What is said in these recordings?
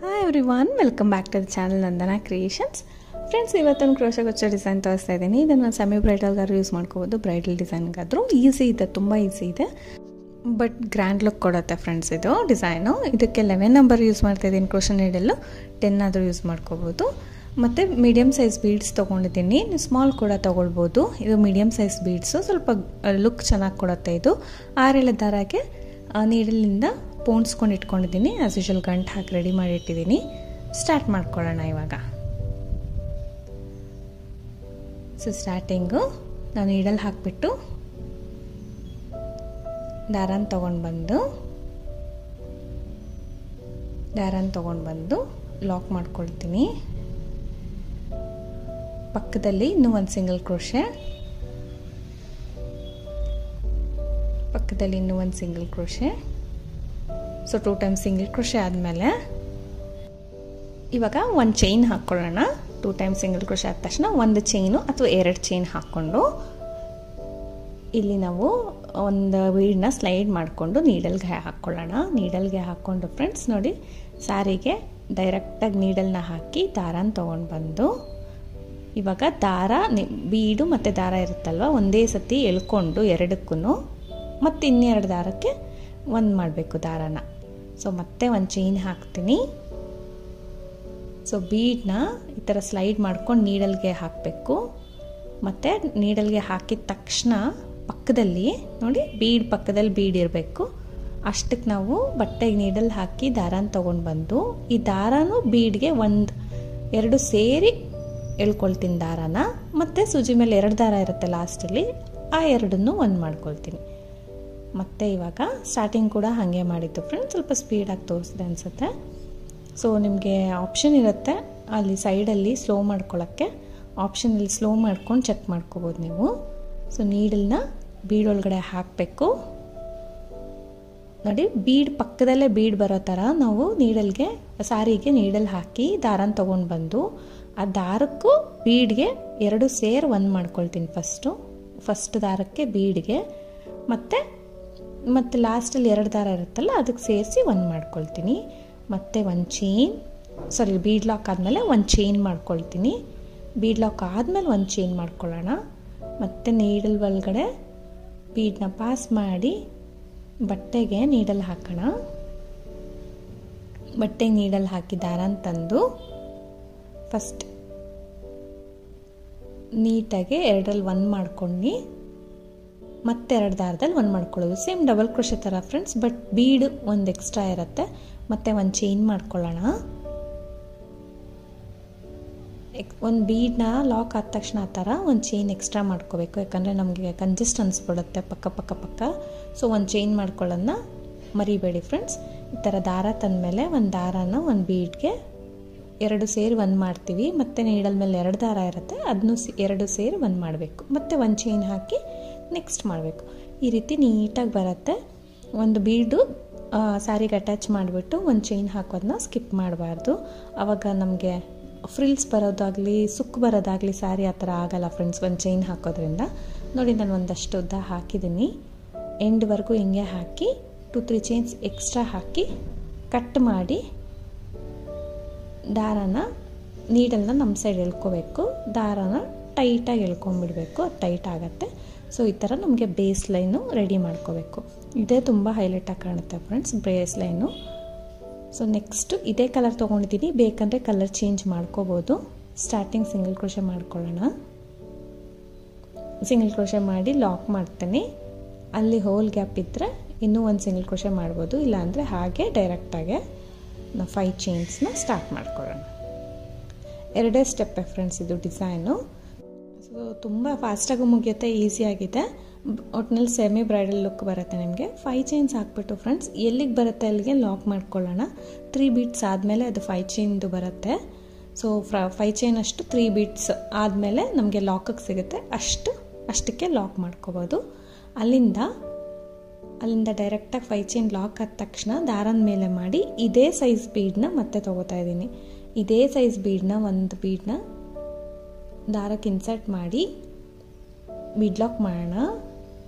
Hi everyone, welcome back to the channel Nandana creations. Friends, ಇವತ್ತೊಂದು crochet ಗೊಚ್ಚ design ತೋರಿಸ್ತಾ ಇದ್ದೀನಿ. ಇದನ್ನು ಸೆಮಿ ಬ್ರೈಡಲ್ಗಾದ್ರು ಯೂಸ್ ಮಾಡ್ಕೋಬೋದು, ಬ್ರೈಡಲ್ ಡಿಸೈನ್ಗಾದರೂ ಈಸಿ ಇದೆ, ತುಂಬ ಈಸಿ ಇದೆ, ಬಟ್ ಗ್ರ್ಯಾಂಡ್ ಲುಕ್ ಕೊಡುತ್ತೆ ಫ್ರೆಂಡ್ಸ್. ಇದು ಡಿಸೈನು ಇದಕ್ಕೆ 11 ನಂಬರ್ ಯೂಸ್ ಮಾಡ್ತಾಯಿದ್ದೀನಿ. ಕ್ರೋಶೆ ನೀಡಲು 10 ಆದರೂ ಯೂಸ್ ಮಾಡ್ಕೋಬೋದು. ಮತ್ತು ಮೀಡಿಯಮ್ ಸೈಜ್ ಬೀಡ್ಸ್ ತೊಗೊಂಡಿದ್ದೀನಿ, ಸ್ಮಾಲ್ ಕೂಡ ತೊಗೊಳ್ಬೋದು. ಇದು ಮೀಡಿಯಮ್ ಸೈಜ್ ಬೀಡ್ಸು, ಸ್ವಲ್ಪ ಲುಕ್ ಚೆನ್ನಾಗಿ ಕೊಡುತ್ತೆ. ಇದು 6 ಎಳೆ ದಾರಕ್ಕೆ ನೀಡಲಿಂದ ಪೋಣಿಸ್ಕೊಂಡು ಇಟ್ಕೊಂಡಿದ್ದೀನಿ. ಆ್ಯಸ್ ಯೂಶುವಲ್ ಗಂಟು ಹಾಕಿ ರೆಡಿ ಮಾಡಿ ಇಟ್ಟಿದ್ದೀನಿ. ಸ್ಟಾರ್ಟ್ ಮಾಡ್ಕೊಳ್ಳೋಣ ಇವಾಗ. ಸೊ ಸ್ಟಾರ್ಟಿಂಗು ನಾನು ನೀಡಲ್ ಹಾಕಿಬಿಟ್ಟು ದಾರನ ತೊಗೊಂಡು ಬಂದು ಲಾಕ್ ಮಾಡ್ಕೊಳ್ತೀನಿ. ಪಕ್ಕದಲ್ಲಿ ಇನ್ನೂ ಒಂದು single crochet, so 2 times single crochet ಆದಮೇಲೆ ಇವಾಗ ಒಂದು ಚೈನ್ ಹಾಕ್ಕೊಳ್ಳೋಣ. 2 ಟೈಮ್ಸ್ ಸಿಂಗಲ್ ಕ್ರೋಶೆ ಆದ ತಕ್ಷಣ ಒಂದು ಚೈನು ಅಥವಾ 2 ಚೈನ್ ಹಾಕ್ಕೊಂಡು ಇಲ್ಲಿ ನಾವು ಒಂದು ವೀಡನ್ನ ಸ್ಲೈಡ್ ಮಾಡಿಕೊಂಡು ನೀಡಲ್ಗೆ ಹಾಕ್ಕೊಳ್ಳೋಣ. ನೀಡಲ್ಗೆ ಹಾಕ್ಕೊಂಡು ಫ್ರೆಂಡ್ಸ್ ನೋಡಿ, ಸಾರಿಗೆ ಡೈರೆಕ್ಟಾಗಿ ನೀಡಲ್ನ ಹಾಕಿ ದಾರನ ತೊಗೊಂಡು ಬಂದು ಇವಾಗ ದಾರ ಬೀಡು ಮತ್ತು ದಾರ ಇರುತ್ತಲ್ವ, ಒಂದೇ ಸತಿ ಎಳ್ಕೊಂಡು ಎರಡಕ್ಕೂ ಮತ್ತು ಇನ್ನೆರಡು ದಾರಕ್ಕೆ ಒಂದು ಮಾಡಬೇಕು ದಾರನ. ಸೊ ಮತ್ತೆ ಒಂದು ಚೈನ್ ಹಾಕ್ತೀನಿ. ಸೊ ಬೀಡನ್ನ ಈ ಥರ ಸ್ಲೈಡ್ ಮಾಡ್ಕೊಂಡು ನೀಡಲ್ಗೆ ಹಾಕಬೇಕು. ಮತ್ತು ನೀಡಲ್ಗೆ ಹಾಕಿದ ತಕ್ಷಣ ಪಕ್ಕದಲ್ಲಿ ನೋಡಿ, ಪಕ್ಕದಲ್ಲಿ ಬೀಡ್ ಇರಬೇಕು. ಅಷ್ಟಕ್ಕೆ ನಾವು ಬಟ್ಟೆಗೆ ನೀಡಲ್ ಹಾಕಿ ದಾರನ ತೊಗೊಂಡು ಬಂದು ಈ ದಾರನೂ ಬೀಡ್ಗೆ 1-2 ಸೇರಿ ಎಳ್ಕೊಳ್ತೀನಿ ದಾರನ. ಮತ್ತು ಸೂಜಿ ಮೇಲೆ 2 ದಾರ ಇರುತ್ತೆ ಲಾಸ್ಟಲ್ಲಿ, ಆ 2 ಒಂದು ಮಾಡ್ಕೊಳ್ತೀನಿ. ಮತ್ತು ಇವಾಗ ಸ್ಟಾರ್ಟಿಂಗ್ ಕೂಡ ಹಾಗೆ ಮಾಡಿದ್ದು ಫ್ರೆಂಡ್ಸ್, ಸ್ವಲ್ಪ ಸ್ಪೀಡಾಗಿ ತೋರಿಸಿದೆ ಅನಿಸುತ್ತೆ. ಸೊ ನಿಮಗೆ ಆಪ್ಷನ್ ಇರುತ್ತೆ ಅಲ್ಲಿ ಸೈಡಲ್ಲಿ ಸ್ಲೋ ಮಾಡ್ಕೊಳ್ಳೋಕ್ಕೆ, ಆಪ್ಷನಲ್ಲಿ ಸ್ಲೋ ಮಾಡ್ಕೊಂಡು ಚೆಕ್ ಮಾಡ್ಕೋಬೋದು ನೀವು. ಸೊ ನೀಡಲ್ನ ಬೀಡ್ ಒಳಗಡೆ ಹಾಕಬೇಕು ನೋಡಿ. ಬೀಡ್ ಪಕ್ಕದಲ್ಲೇ ಬೀಡ್ ಬರೋ ಥರ ನಾವು ಸಾರಿಗೆ ನೀಡಲ್ ಹಾಕಿ ದಾರನ ತೊಗೊಂಡು ಬಂದು ಆ ದಾರಕ್ಕೂ ಬೀಡ್ಗೆ 2 ಸೇರಿ ಒಂದು ಮಾಡ್ಕೊಳ್ತೀನಿ. ಫಸ್ಟ್ ದಾರಕ್ಕೆ ಬೀಡ್ಗೆ ಮತ್ತು ಲಾಸ್ಟಲ್ಲಿ 2 ದಾರ ಇರುತ್ತಲ್ಲ ಅದಕ್ಕೆ ಸೇರಿಸಿ ಒಂದು ಮಾಡ್ಕೊಳ್ತೀನಿ. ಮತ್ತು ಒಂದು ಚೈನ್, ಬೀಡ್ ಲಾಕ್ ಆದಮೇಲೆ ಒಂದು ಚೈನ್ ಮಾಡ್ಕೊಳ್ತೀನಿ. ಬೀಡ್ ಲಾಕ್ ಆದಮೇಲೆ ಒಂದು ಚೈನ್ ಮಾಡ್ಕೊಳ್ಳೋಣ. ಮತ್ತು ನೀಡಲ್ ಒಳಗಡೆ ಬೀಡನ್ನ ಪಾಸ್ ಮಾಡಿ ಬಟ್ಟೆಗೆ ನೀಡಲ್ ಹಾಕೋಣ. ಬಟ್ಟೆಗೆ ನೀಡಲ್ ಹಾಕಿ ದಾರನ ತಂದು ಫಸ್ಟ್ ನೀಟಾಗಿ 2ರಲ್ಲಿ 1 ಮಾಡ್ಕೊಂಡು ಮತ್ತೆ 2 ದಾರದಲ್ಲಿ 1 ಮಾಡ್ಕೊಳ್ಳೋದು. ಸೇಮ್ ಡಬಲ್ ಕ್ರೋಶೆ ಥರ ಫ್ರೆಂಡ್ಸ್, ಬಟ್ ಬೀಡ್ ಒಂದು ಎಕ್ಸ್ಟ್ರಾ ಇರುತ್ತೆ. ಮತ್ತು ಒಂದು ಚೈನ್ ಮಾಡ್ಕೊಳ್ಳೋಣ. ಒಂದು ಬೀಡನ್ನ ಲಾಕ್ ಆದ ತಕ್ಷಣ ಆ ಥರ ಒಂದು ಚೈನ್ ಎಕ್ಸ್ಟ್ರಾ ಮಾಡ್ಕೋಬೇಕು, ಯಾಕಂದರೆ ನಮಗೆ ಕಂಜೆಸ್ಟ್ ಅನಿಸ್ಬಿಡುತ್ತೆ ಪಕ್ಕ. ಸೊ ಒಂದು ಚೈನ್ ಮಾಡ್ಕೊಳ್ಳೋದನ್ನ ಮರಿಬೇಡಿ ಫ್ರೆಂಡ್ಸ್. ಈ ಥರ ದಾರ ತಂದಮೇಲೆ ಒಂದು ದಾರನ ಒಂದು ಬೀಡ್ಗೆ 2 ಸೇರಿ 1 ಮಾಡ್ತೀವಿ. ಮತ್ತು ನೀಡಲ್ ಮೇಲೆ 2 ದಾರ ಇರುತ್ತೆ, ಅದನ್ನು 2 ಸೇರಿ 1 ಮಾಡಬೇಕು. ಮತ್ತು ಒಂದು ಚೈನ್ ಹಾಕಿ ನೆಕ್ಸ್ಟ್ ಮಾಡಬೇಕು. ಈ ರೀತಿ ನೀಟಾಗಿ ಬರುತ್ತೆ. ಒಂದು ಬೀಡು ಸಾರಿಗೆ ಅಟ್ಯಾಚ್ ಮಾಡಿಬಿಟ್ಟು ಒಂದು ಚೈನ್ ಹಾಕೋದನ್ನ ಸ್ಕಿಪ್ ಮಾಡಬಾರ್ದು. ಆವಾಗ ನಮಗೆ ಫ್ರಿಲ್ಸ್ ಬರೋದಾಗಲಿ ಸುಕ್ಕು ಬರೋದಾಗಲಿ ಸಾರಿ ಆ ಥರ ಆಗಲ್ಲ ಫ್ರೆಂಡ್ಸ್ ಒಂದು ಚೈನ್ ಹಾಕೋದ್ರಿಂದ. ನೋಡಿ, ನಾನು ಒಂದಷ್ಟು ಉದ್ದ ಹಾಕಿದ್ದೀನಿ. ಎಂಡ್ವರೆಗೂ ಹಿಂಗೆ ಹಾಕಿ 2-3 ಚೈನ್ಸ್ ಎಕ್ಸ್ಟ್ರಾ ಹಾಕಿ ಕಟ್ ಮಾಡಿ ದಾರನ ನೀಡಲ್ನ ನಮ್ಮ ಸೈಡ್ ಎಳ್ಕೋಬೇಕು. ದಾರನ ಟೈಟಾಗಿ ಎಳ್ಕೊಂಬಿಡಬೇಕು, ಅದು ಟೈಟ್ ಆಗುತ್ತೆ. ಸೊ ಈ ಥರ ನಮಗೆ ಬೇಸ್ ಲೈನು ರೆಡಿ ಮಾಡ್ಕೋಬೇಕು. ಇದೇ ತುಂಬ ಹೈಲೈಟಾಗಿ ಕಾಣುತ್ತೆ friends, base line. So next ಇದೇ ಕಲರ್ ತೊಗೊಂಡಿದ್ದೀನಿ, ಬೇಕಂದರೆ ಕಲರ್ ಚೇಂಜ್ ಮಾಡ್ಕೋಬೋದು. ಸ್ಟಾರ್ಟಿಂಗ್ ಸಿಂಗಲ್ ಕ್ರೋಶೆ ಮಾಡ್ಕೊಳ್ಳೋಣ. ಸಿಂಗಲ್ ಕ್ರೋಶೆ ಮಾಡಿ ಲಾಕ್ ಮಾಡ್ತೀನಿ. ಅಲ್ಲಿ ಹೋಲ್ ಗ್ಯಾಪ್ ಇದ್ದರೆ ಇನ್ನೂ ಒಂದು ಸಿಂಗಲ್ ಕ್ರೋಶೆ ಮಾಡ್ಬೋದು, ಇಲ್ಲಾಂದರೆ ಹಾಗೆ ಡೈರೆಕ್ಟಾಗೆ ನಾವು 5 ಚೈನ್ಸ್ನ ಸ್ಟಾರ್ಟ್ ಮಾಡ್ಕೊಳ್ಳೋಣ. 2 ಸ್ಟೆಪ್ಪೇ ಫ್ರೆಂಡ್ಸ್ ಇದು ಡಿಸೈನು. ಸೊ ತುಂಬ ಫಾಸ್ಟಾಗೂ ಮುಗಿಯುತ್ತೆ, ಈಸಿಯಾಗಿದೆ. ಒಟ್ಟಿನಲ್ಲಿ ಸೆಮಿ ಬ್ರೈಡಲ್ ಲುಕ್ ಬರುತ್ತೆ ನಿಮಗೆ. 5 ಚೈನ್ಸ್ ಹಾಕ್ಬಿಟ್ಟು ಫ್ರೆಂಡ್ಸ್ ಎಲ್ಲಿಗೆ ಬರುತ್ತೆ ಅಲ್ಲಿಗೆ ಲಾಕ್ ಮಾಡ್ಕೊಳ್ಳೋಣ. 3 ಬೀಟ್ಸ್ ಆದಮೇಲೆ ಅದು 5 ಚೈನ್ದು ಬರುತ್ತೆ. ಸೊ 5 ಚೈನ್ ಅಷ್ಟು 3 ಬೀಟ್ಸ್ ಆದಮೇಲೆ ನಮಗೆ ಲಾಕಿಗೆ ಸಿಗುತ್ತೆ. ಅಷ್ಟಕ್ಕೆ ಲಾಕ್ ಮಾಡ್ಕೋಬೋದು. ಅಲ್ಲಿಂದ ಡೈರೆಕ್ಟಾಗಿ 5 ಚೈನ್ ಲಾಕ್ ಆದ ತಕ್ಷಣ ದಾರನ ಮೇಲೆ ಮಾಡಿ ಇದೇ ಸೈಜ್ ಬೀಡನ್ನ ಮತ್ತೆ ತೊಗೋತಾ ಇದ್ದೀನಿ. ಇದೇ ಸೈಜ್ ಬೀಡನ್ನ ಒಂದು ಬೀಡನ್ನ ದಾರಕ್ಕೆ ಇನ್ಸರ್ಟ್ ಮಾಡಿ ಬೀಡ್ ಲಾಕ್ ಮಾಡೋಣ.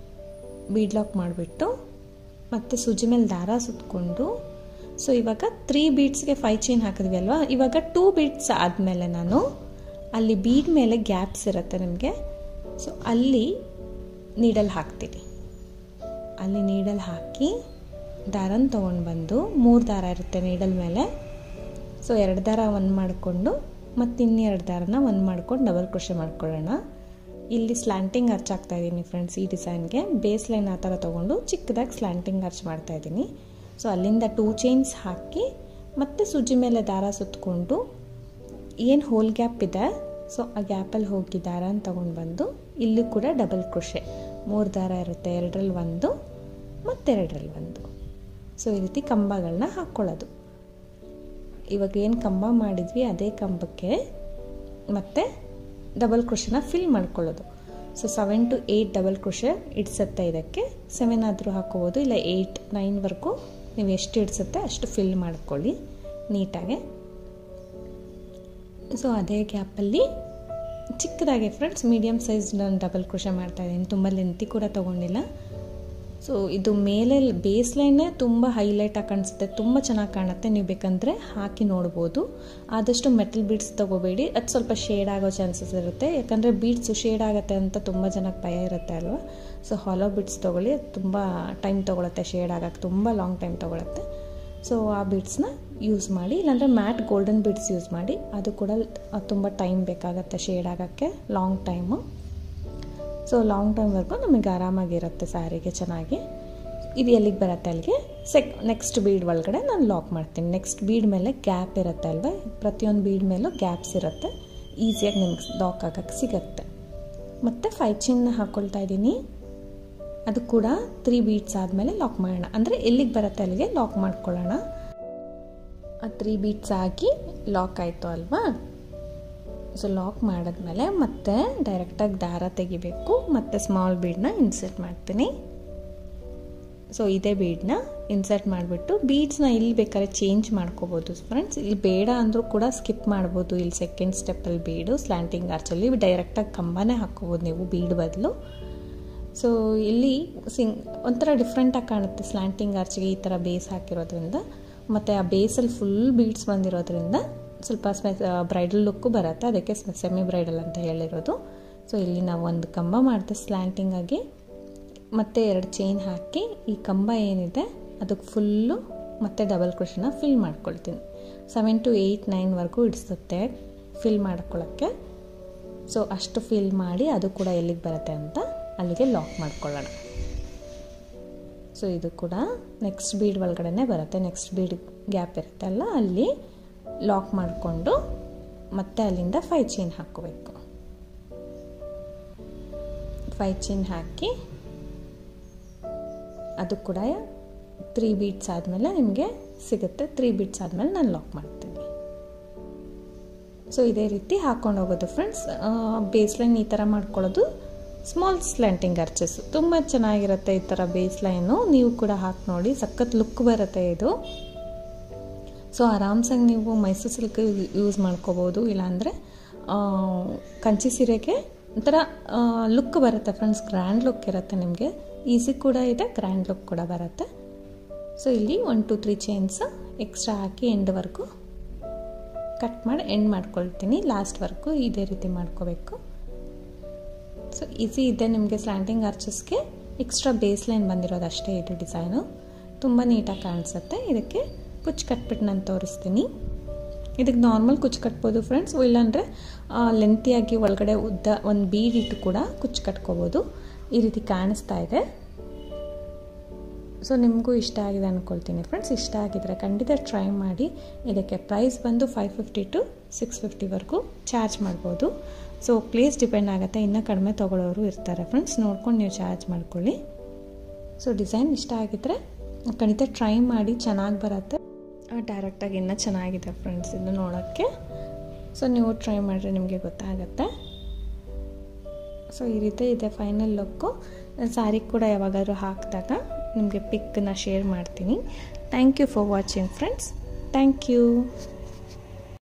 ಬೀಡ್ ಲಾಕ್ ಮಾಡಿಬಿಟ್ಟು ಮತ್ತು ಸೂಜಿ ಮೇಲೆ ದಾರ ಸುತ್ತಕೊಂಡು ಸೊ ಇವಾಗ 3 ಬೀಡ್ಸ್ಗೆ 5 ಚೈನ್ ಹಾಕಿದ್ವಿ ಅಲ್ವಾ. ಇವಾಗ 2 ಬೀಡ್ಸ್ ಆದಮೇಲೆ ನಾನು ಅಲ್ಲಿ ಬೀಡ್ ಮೇಲೆ ಗ್ಯಾಪ್ಸ್ ಇರುತ್ತೆ ನಿಮಗೆ, ಸೊ ಅಲ್ಲಿ ನೀಡಲ್ ಹಾಕ್ತೀನಿ. ಅಲ್ಲಿ ನೀಡಲ್ ಹಾಕಿ ದಾರನ ತೊಗೊಂಡು ಬಂದು 3 ದಾರ ಇರುತ್ತೆ ನೀಡಲ್ ಮೇಲೆ. ಸೊ 2 ದಾರ ಒಂದು ಮಾಡಿಕೊಂಡು ಮತ್ತು ಇನ್ನೆರಡು ದಾರನ ಒಂದು ಮಾಡ್ಕೊಂಡು ಡಬಲ್ ಕ್ರೋಶೆ ಮಾಡ್ಕೊಳ್ಳೋಣ. ಇಲ್ಲಿ ಸ್ಲ್ಯಾಂಟಿಂಗ್ ಅರ್ಚ್ ಹಾಕ್ತಾ ಇದ್ದೀನಿ ಫ್ರೆಂಡ್ಸ್. ಈ ಡಿಸೈನ್ಗೆ ಬೇಸ್ ಲೈನ್ ಆ ಥರ ತೊಗೊಂಡು ಚಿಕ್ಕದಾಗಿ ಸ್ಲ್ಯಾಂಟಿಂಗ್ ಅರ್ಚ್ ಮಾಡ್ತಾಯಿದ್ದೀನಿ. ಸೊ ಅಲ್ಲಿಂದ 2 ಚೈನ್ಸ್ ಹಾಕಿ ಮತ್ತು ಸೂಜಿ ಮೇಲೆ ದಾರ ಸುತ್ತಕೊಂಡು ಏನು ಹೋಲ್ ಗ್ಯಾಪ್ ಇದೆ ಸೊ ಆ ಗ್ಯಾಪಲ್ಲಿ ಹೋಗಿ ದಾರನ ತೊಗೊಂಡು ಬಂದು ಇಲ್ಲೂ ಕೂಡ ಡಬಲ್ ಕ್ರೋಶೆ 3 ದಾರ ಇರುತ್ತೆ, 2ರಲ್ಲಿ 1 ಮತ್ತು 2ರಲ್ಲಿ 1. ಸೊ ಈ ರೀತಿ ಕಂಬಗಳನ್ನ ಹಾಕ್ಕೊಳ್ಳೋದು. ಇವಾಗ ಏನು ಕಂಬ ಮಾಡಿದ್ವಿ ಅದೇ ಕಂಬಕ್ಕೆ ಮತ್ತೆ ಡಬಲ್ ಕ್ರೋಶೆನ ಫಿಲ್ ಮಾಡ್ಕೊಳ್ಳೋದು. ಸೊ 7 to 8 ಡಬಲ್ ಕ್ರೋಶೆ ಇಡ್ಸುತ್ತೆ. ಇದಕ್ಕೆ 7 ಆದರೂ ಹಾಕೋಬೋದು, ಇಲ್ಲ 8, 9ವರೆಗೂ ನೀವು ಎಷ್ಟು ಇಡ್ಸುತ್ತೆ ಅಷ್ಟು ಫಿಲ್ ಮಾಡ್ಕೊಳ್ಳಿ ನೀಟಾಗೆ. ಸೊ ಅದೇ ಗ್ಯಾಪಲ್ಲಿ ಚಿಕ್ಕದಾಗೆ ಫ್ರೆಂಡ್ಸ್ ಮೀಡಿಯಮ್ ಸೈಜ್ ನಾನು ಡಬಲ್ ಕ್ರೋಶೆ ಮಾಡ್ತಾಯಿದ್ದೀನಿ, ತುಂಬ ಲೆಂತಿ ಕೂಡ ತೊಗೊಂಡಿಲ್ಲ. ಸೊ ಇದು ಮೇಲೆ ಬೇಸ್ ಲೈನೇ ತುಂಬ ಹೈಲೈಟಾಗಿ ಕಾಣಿಸುತ್ತೆ, ತುಂಬ ಚೆನ್ನಾಗಿ ಕಾಣುತ್ತೆ. ನೀವು ಬೇಕಂದರೆ ಹಾಕಿ ನೋಡ್ಬೋದು. ಆದಷ್ಟು ಮೆಟಲ್ ಬೀಡ್ಸ್ ತೊಗೋಬೇಡಿ, ಅದು ಸ್ವಲ್ಪ ಶೇಡ್ ಆಗೋ ಚಾನ್ಸಸ್ ಇರುತ್ತೆ. ಯಾಕಂದರೆ ಬೀಡ್ಸು ಶೇಡ್ ಆಗುತ್ತೆ ಅಂತ ತುಂಬ ಜನಕ್ಕೆ ಭಯ ಇರುತ್ತೆ ಅಲ್ವಾ. ಸೊ ಹಾಲೋ ಬೀಡ್ಸ್ ತೊಗೊಳ್ಳಿ, ಅದು ತುಂಬ ಟೈಮ್ ತೊಗೊಳುತ್ತೆ, ಶೇಡ್ ಆಗೋಕ್ಕೆ ತುಂಬ ಲಾಂಗ್ ಟೈಮ್ ತೊಗೊಳುತ್ತೆ. ಸೊ ಆ ಬೀಡ್ಸ್ನ ಯೂಸ್ ಮಾಡಿ, ಇಲ್ಲಾಂದರೆ ಮ್ಯಾಟ್ ಗೋಲ್ಡನ್ ಬೀಡ್ಸ್ ಯೂಸ್ ಮಾಡಿ, ಅದು ಕೂಡ ತುಂಬ ಟೈಮ್ ಬೇಕಾಗುತ್ತೆ ಶೇಡ್ ಆಗೋಕ್ಕೆ, ಲಾಂಗ್ ಟೈಮು. ಸೊ ಲಾಂಗ್ ಟೈಮ್ವರೆಗೂ ನಮಗೆ ಆರಾಮಾಗಿರುತ್ತೆ ಸ್ಯಾರಿಗೆ ಚೆನ್ನಾಗಿ. ಇದು ಎಲ್ಲಿಗೆ ಬರುತ್ತೆ ಅಲ್ಲಿಗೆ ನೆಕ್ಸ್ಟ್ ಬೀಡ್ ಒಳಗಡೆ ನಾನು ಲಾಕ್ ಮಾಡ್ತೀನಿ. ನೆಕ್ಸ್ಟ್ ಬೀಡ್ ಮೇಲೆ ಗ್ಯಾಪ್ ಇರುತ್ತೆ ಅಲ್ವಾ, ಪ್ರತಿಯೊಂದು ಬೀಡ್ ಮೇಲೂ ಗ್ಯಾಪ್ಸ್ ಇರುತ್ತೆ, ಈಸಿಯಾಗಿ ನಿಮ್ಗೆ ಲಾಕ್ ಆಗೋಕ್ಕೆ ಸಿಗುತ್ತೆ. ಮತ್ತು 5 ಚೈನ್ನ ಹಾಕ್ಕೊಳ್ತಾ ಇದ್ದೀನಿ. ಅದು ಕೂಡ 3 ಬೀಡ್ಸ್ ಆದಮೇಲೆ ಲಾಕ್ ಮಾಡೋಣ, ಅಂದರೆ ಎಲ್ಲಿಗೆ ಬರುತ್ತೆ ಅಲ್ಲಿಗೆ ಲಾಕ್ ಮಾಡ್ಕೊಳ್ಳೋಣ. ಆ 3 ಬೀಡ್ಸ್ ಆಗಿ ಲಾಕ್ ಆಯಿತು ಅಲ್ವಾ. ಸೊ ಲಾಕ್ ಮಾಡಿದ್ಮೇಲೆ ಮತ್ತೆ ಡೈರೆಕ್ಟಾಗಿ ದಾರ ತೆಗಿಬೇಕು, ಮತ್ತು ಸ್ಮಾಲ್ ಬೀಡನ್ನ ಇನ್ಸರ್ಟ್ ಮಾಡ್ತೀನಿ. ಸೊ ಇದೇ ಬೀಡನ್ನ ಇನ್ಸರ್ಟ್ ಮಾಡಿಬಿಟ್ಟು ಬೀಡ್ಸ್ನ ಇಲ್ಲಿ ಬೇಕಾದ್ರೆ ಚೇಂಜ್ ಮಾಡ್ಕೋಬೋದು ಫ್ರೆಂಡ್ಸ್. ಇಲ್ಲಿ ಬೇಡ ಅಂದರೂ ಕೂಡ ಸ್ಕಿಪ್ ಮಾಡ್ಬೋದು. ಇಲ್ಲಿ ಸೆಕೆಂಡ್ ಸ್ಟೆಪ್ಪಲ್ಲಿ ಬೀಡು ಸ್ಲ್ಯಾಂಟಿಂಗ್ ಆರ್ಚಲ್ಲಿ ಡೈರೆಕ್ಟಾಗಿ ಕಂಬನೇ ಹಾಕ್ಕೋಬೋದು ನೀವು ಬೀಡ್ ಬದಲು. ಸೊ ಇಲ್ಲಿ ಒಂಥರ ಡಿಫ್ರೆಂಟಾಗಿ ಕಾಣುತ್ತೆ ಸ್ಲ್ಯಾಂಟಿಂಗ್ ಆರ್ಚ್ಗೆ ಈ ಥರ ಬೇಸ್ ಹಾಕಿರೋದ್ರಿಂದ, ಮತ್ತು ಆ ಬೇಸಲ್ಲಿ ಫುಲ್ ಬೀಡ್ಸ್ ಬಂದಿರೋದ್ರಿಂದ ಸ್ವಲ್ಪ ಬ್ರೈಡಲ್ ಲುಕ್ಕು ಬರುತ್ತೆ, ಅದಕ್ಕೆ ಸೆಮಿ ಬ್ರೈಡಲ್ ಅಂತ ಹೇಳಿರೋದು. ಸೊ ಇಲ್ಲಿ ನಾವು ಒಂದು ಕಂಬ ಮಾಡಿದೆ ಸ್ಲ್ಯಾಂಟಿಂಗ್ ಆಗಿ, ಮತ್ತು 2 ಚೈನ್ ಹಾಕಿ ಈ ಕಂಬ ಏನಿದೆ ಅದಕ್ಕೆ ಫುಲ್ಲು ಮತ್ತು ಡಬಲ್ ಕ್ರೋಶೆನ ಫಿಲ್ ಮಾಡ್ಕೊಳ್ತೀನಿ. 7 to 8, 9ವರೆಗೂ ಇಡಿಸುತ್ತೆ ಫಿಲ್ ಮಾಡ್ಕೊಳ್ಳೋಕ್ಕೆ. ಸೊ ಅಷ್ಟು ಫಿಲ್ ಮಾಡಿ ಅದು ಕೂಡ ಎಲ್ಲಿಗೆ ಬರುತ್ತೆ ಅಂತ ಅಲ್ಲಿಗೆ ಲಾಕ್ ಮಾಡ್ಕೊಳ್ಳೋಣ. ಸೊ ಇದು ಕೂಡ ನೆಕ್ಸ್ಟ್ ಬೀಡ್ ಒಳಗಡೆ ಬರುತ್ತೆ, ನೆಕ್ಸ್ಟ್ ಬೀಡ್ ಗ್ಯಾಪ್ ಇರುತ್ತಲ್ಲ ಅಲ್ಲಿ ಲಾಕ್ ಮಾಡಿಕೊಂಡು ಮತ್ತೆ ಅಲ್ಲಿಂದ 5 ಚೈನ್ ಹಾಕ್ಕೋಬೇಕು. 5 ಚೈನ್ ಹಾಕಿ ಅದು ಕೂಡ 3 ಬೀಡ್ಸ್ ಆದಮೇಲೆ ನಿಮಗೆ ಸಿಗುತ್ತೆ. 3 ಬೀಡ್ಸ್ ಆದಮೇಲೆ ನಾನು ಲಾಕ್ ಮಾಡ್ತೀನಿ. ಸೊ ಇದೇ ರೀತಿ ಹಾಕ್ಕೊಂಡು ಹೋಗೋದು ಫ್ರೆಂಡ್ಸ್. ಬೇಸ್ ಲೈನ್ ಈ ಥರ ಮಾಡ್ಕೊಳ್ಳೋದು. ಸ್ಮಾಲ್ ಸ್ಲ್ಯಾಂಟಿಂಗ್ ಆರ್ಚಸ್ ತುಂಬ ಚೆನ್ನಾಗಿರುತ್ತೆ ಈ ಥರ ಬೇಸ್ ಲೈನು, ನೀವು ಕೂಡ ಹಾಕಿ ನೋಡಿ, ಸಖತ್ ಲುಕ್ ಬರುತ್ತೆ ಇದು. ಸೊ ಆರಾಮ್ಸಾಗಿ ನೀವು ಮೈಸೂರು ಸಿಲ್ಕ್ ಯೂಸ್ ಮಾಡ್ಕೋಬೋದು, ಇಲ್ಲಾಂದರೆ ಕಂಚಿ ಸೀರೆಗೆ ಒಂಥರ ಲುಕ್ ಬರುತ್ತೆ ಫ್ರೆಂಡ್ಸ್, ಗ್ರ್ಯಾಂಡ್ ಲುಕ್ ಇರುತ್ತೆ ನಿಮಗೆ. ಈಸಿ ಕೂಡ ಇದೆ, ಗ್ರ್ಯಾಂಡ್ ಲುಕ್ ಕೂಡ ಬರುತ್ತೆ. ಸೊ ಇಲ್ಲಿ 1 to 3 ಚೈನ್ಸ್ ಎಕ್ಸ್ಟ್ರಾ ಹಾಕಿ ಎಂಡ್ವರೆಗೂ ಕಟ್ ಮಾಡಿ ಎಂಡ್ ಮಾಡ್ಕೊಳ್ತೀನಿ. ಲಾಸ್ಟ್ವರೆಗೂ ಇದೇ ರೀತಿ ಮಾಡ್ಕೋಬೇಕು. ಸೊ ಈಸಿ ಇದೆ ನಿಮಗೆ ಸ್ಲ್ಯಾಂಟಿಂಗ್ ಆರ್ಚಸ್ಗೆ. ಎಕ್ಸ್ಟ್ರಾ ಬೇಸ್ ಲೈನ್ ಬಂದಿರೋದು ಅಷ್ಟೇ ಇದು ಡಿಸೈನು, ತುಂಬ ನೀಟಾಗಿ ಕಾಣಿಸುತ್ತೆ. ಇದಕ್ಕೆ ಕುಚ್ಚು ಕಟ್ಬಿಟ್ಟು ನಾನು ತೋರಿಸ್ತೀನಿ. ಇದಕ್ಕೆ ನಾರ್ಮಲ್ ಕುಚ್ಚು ಕಟ್ಬೋದು ಫ್ರೆಂಡ್ಸ್, ಇಲ್ಲಾಂದರೆ ಲೆಂತಿಯಾಗಿ ಒಳಗಡೆ ಉದ್ದ ಒಂದು ಬೀಡ್ ಇಟ್ಟು ಕೂಡ ಕುಚ್ಚು ಕಟ್ಕೋಬೋದು. ಈ ರೀತಿ ಕಾಣಿಸ್ತಾ ಇದೆ. ಸೊ ನಿಮಗೂ ಇಷ್ಟ ಆಗಿದೆ ಅಂದ್ಕೊಳ್ತೀನಿ ಫ್ರೆಂಡ್ಸ್. ಇಷ್ಟ ಆಗಿದ್ರೆ ಖಂಡಿತ ಟ್ರೈ ಮಾಡಿ. ಇದಕ್ಕೆ ಪ್ರೈಸ್ ಬಂದು 550 to 650ವರೆಗೂ ಚಾರ್ಜ್ ಮಾಡ್ಬೋದು. ಸೊ ಪ್ಲೇಸ್ ಡಿಪೆಂಡ್ ಆಗುತ್ತೆ, ಇನ್ನೂ ಕಡಿಮೆ ತೊಗೊಳ್ಳೋರು ಇರ್ತಾರೆ ಫ್ರೆಂಡ್ಸ್, ನೋಡ್ಕೊಂಡು ನೀವು ಚಾರ್ಜ್ ಮಾಡ್ಕೊಳ್ಳಿ. ಸೊ ಡಿಸೈನ್ ಇಷ್ಟ ಆಗಿದ್ರೆ ಖಂಡಿತ ಟ್ರೈ ಮಾಡಿ, ಚೆನ್ನಾಗಿ ಬರುತ್ತೆ. ಡೈರೆಕ್ಟಾಗಿ ಇನ್ನೂ ಚೆನ್ನಾಗಿದೆ ಫ್ರೆಂಡ್ಸ್ ಇದು ನೋಡೋಕ್ಕೆ. ಸೊ ನೀವು ಟ್ರೈ ಮಾಡಿದ್ರೆ ನಿಮಗೆ ಗೊತ್ತಾಗುತ್ತೆ. ಸೊ ಈ ರೀತಿ ಇದೆ ಫೈನಲ್ ಲುಕ್ಕು. ಸ್ಯಾರಿ ಕೂಡ ಯಾವಾಗಾದ್ರೂ ಹಾಕಿದಾಗ ನಿಮಗೆ ಪಿಕ್ಕನ್ನ ಶೇರ್ ಮಾಡ್ತೀನಿ. Thank you for watching friends. Thank you.